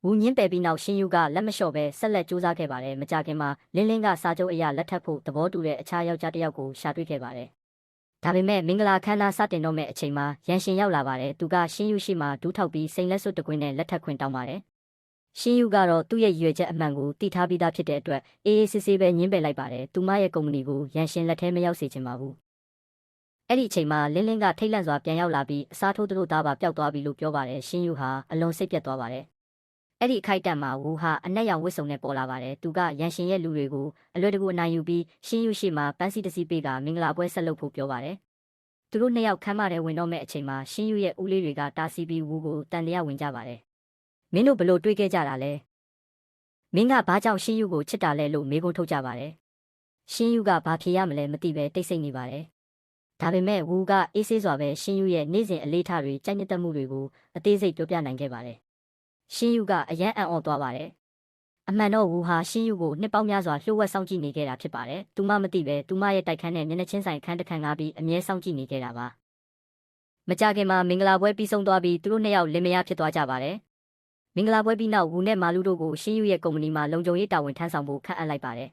ဝူညင်းပယ်ပြီးနောက်ရှင်ယူကလက်မလျှော့ပဲဆက်လက်စူးစမ်းခဲ့ပါတယ်မကြခင်မှာလင်းလင်းကစာချုပ်အရာလက်ထပ်ဖို့သဘောတူတဲ့အခြားယောက်ျားတစ်ယောက်ကိုရှာတွေ့ခဲ့ပါတယ်ဒါပေမဲ့မင်္ဂလာခမ်းနားစတင်တော့မဲ့အချိန်မှာရန်ရှင်ရောက်လာပါတယ်သူကရှင်ယူရှိမှဒူးထောက်ပြီးစိန်လက်စွပ်တကွင်းနဲ့လက်ထပ်ခွင့်တောင်းပါတယ်ရှင်ယူကတော့သူ့ရဲ့ရွေချက်အမှန်ကိုတည်ထားပြီးသားဖြစ်တဲ့အတွက်အေးအေးဆေးဆေးပဲညင်းပယ်လိုက်ပါတယ်သူမရဲ့ကုမ္ပဏီကိုရန်ရှင်လက်ထဲမရောက်စေချင်ပါဘူးအဲ့ဒီအချိန်မှာလင်းလင်းကထိတ်လန့်စွာပြန်ရောက်လာပြီးအစားထိုးတို့သားပါပျောက်သွားပြီလို့ပြောပါတယ်ရှင်ယူဟာအလွန်စိတ်ပြတ်သွားပါတယ်အဲ့ဒီအခိုက်အတန့်မှာဝူဟာအနက်ရောင်ဝစ်စုံနဲ့ပေါ်လာပါတယ်သူကရန်ရှင်ရဲ့လူတွေကိုအလွယ်တကူအနိုင်ယူပြီးရှင်ယူရှိမှပန်းစီတစီပေးကမင်္ဂလာပွဲဆက်လုပ်ဖို့ပြောပါတယ်သူတို့နှစ်ယောက်ခမ်းမထဲဝင်တော့မဲ့အချိန်မှာရှင်ယူရဲ့ဦးလေးတွေကတားဆီးပြီးဝူကိုတန်တရားဝင်ကြပါတယ်မင်းတို့ဘလို့တွေးခဲ့ကြတာလဲမင်းကဘာကြောင့်ရှင်ယူကိုချစ်တာလဲလို့မေးခွန်းထုတ်ကြပါတယ်ရှင်ယူကဘာဖြေရမလဲမသိပဲတိတ်ဆိတ်နေပါတယ်ဒါပေမဲ့ဝူကအေးဆေးစွာပဲရှင်ယူရဲ့နေ့စဉ်အလေးထားတွေကြိုက်နှစ်သက်မှုတွေကိုအသေးစိတ်ပြောပြနိုင်ခဲ့ပါတယ်ရှင်ယူကအယမ်းအံ့ဩသွားပါတယ်အမှန်တော့ဝူဟာရှင်ယူကိုနှစ်ပေါင်းများစွာလှုပ်ဝက်စောင့်ကြည့်နေခဲ့တာဖြစ်ပါတယ်သူမမသိပဲသူမရဲ့တိုက်ခန်းနဲ့မျက်နှာချင်းဆိုင်အခန်းတစ်ခန်းကားပြီးအမြဲစောင့်ကြည့်နေခဲ့တာပါမကြခင်မှာမင်္ဂလာပွဲပြီးဆုံးသွားပြီးသူတို့နှစ်ယောက်လင်မယားဖြစ်သွားကြပါတယ်မင်္ဂလာပွဲပြီးနောက်ဝူနဲ့မာလူတို့ကိုရှင်ယူရဲ့ကုမ္ပဏီမှာလုံခြုံရေးတာဝန်ထမ်းဆောင်ဖို့ခန့်အပ်လိုက်ပါတယ်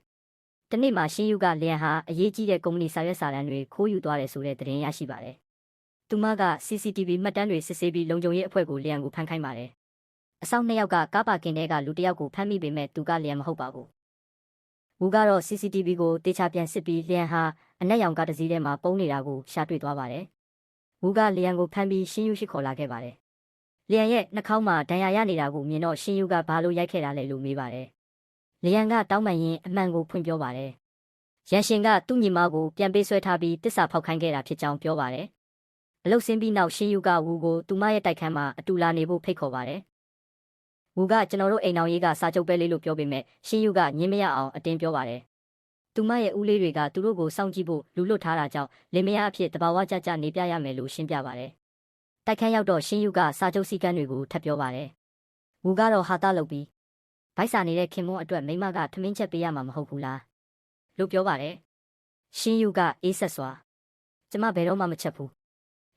တနေ့မှာရှင်ယူကလျန်ဟာအရေးကြီးတဲ့ကုမ္ပဏီစာရွက်စာတမ်းတွေခိုးယူသွားတယ်ဆိုတဲ့သတင်းရရှိပါတယ်သူမက CCTV မှတ်တမ်းတွေစစ်ဆေးပြီးလုံခြုံရေးအဖွဲ့ကိုလျန်ကိုဖမ်းခိုင်းပါတယ်အဆောင်နှစ်ယောက်ကကားပါကင်ထဲကလူတစ်ယောက်ကိုဖမ်းမိပေမဲ့သူကလျန်မဟုတ်ပါဘူး။ဝူကတော့ CCTV ကိုတေချာပြန်စစ်ပြီးလျန်ဟာအနက်ရောင်ကားတစ်စီးထဲမှာပုံနေတာကိုရှာတွေ့သွားပါတယ်။ဝူကလျန်ကိုဖမ်းပြီးရှင်ယူရှိခေါ်လာခဲ့ပါတယ်။လျန်ရဲ့နှာခေါင်းမှာဒဏ်ရာရနေတာကိုမြင်တော့ရှင်ယူကဘာလို့ရိုက်ခဲ့တာလဲလို့မေးပါတယ်။လျန်ကတောင်းပန်ရင်းအမှန်ကိုဖွင့်ပြောပါတယ်။ရန်ရှင်ကသူ့ညီမကိုပြန်ပေးဆွဲထားပြီးတစ္ဆာဖောက်ခိုင်းခဲ့တာဖြစ်ကြောင်းပြောပါတယ်။အလုတ်ဆင်းပြီးနောက်ရှင်ယူကဝူကိုသူမရဲ့တိုက်ခန်းမှာအတူလာနေဖို့ဖိတ်ခေါ်ပါတယ်ဝူကကျွန်တော်တို့အိမ်အောင်ရေးကစာချုပ်ပဲလေးလို့ပြောပေမဲ့ရှင်ယူကညင်းမရအောင်အတင်းပြောပါတယ်။သူမရဲ့ဦးလေးတွေကသူတို့ကိုစောင့်ကြည့်ဖို့လူလွတ်ထားတာကြောင့်လင်မယားအဖြစ်တဘာဝကြကြနေပြရမယ်လို့ရှင်းပြပါတယ်။တိုက်ခန်းရောက်တော့ရှင်ယူကစာချုပ်စည်းကမ်းတွေကိုထပ်ပြောပါတယ်။ဝူကတော့ဟာတာလုပ်ပြီးဗိုက်စာနေတဲ့ခင်မွန်းအတွက်မိမကထမင်းချက်ပေးရမှာမဟုတ်ဘူးလားလို့ပြောပါတယ်။ရှင်ယူကအေးဆက်စွာကျမဘယ်တော့မှမချက်ဘူး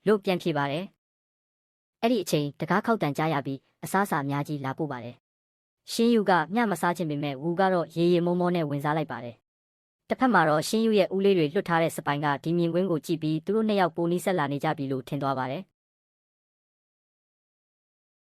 လို့ပြန်ဖြေပါတယ်။အဲ့ဒီအချိန်တကားခောက်တန်ကြားရပြီးအစားအစာအများကြီးလာပို့ပါတယ်။ရှင်ယူကမျှမစားခြင်းပေမဲ့ဝူကတော့ရေရေမောမောနဲ့ဝင်စားလိုက်ပါတယ်။တစ်ဖက်မှာတော့ရှင်ယူရဲ့ဦးလေးတွေလွတ်ထားတဲ့စပိုင်ကဒီမြင်ကွင်းကိုကြည့်ပြီးသူတို့နှစ်ယောက်ပိုနီးဆက်လာနေကြပြီလို့ထင်သွားပါတယ်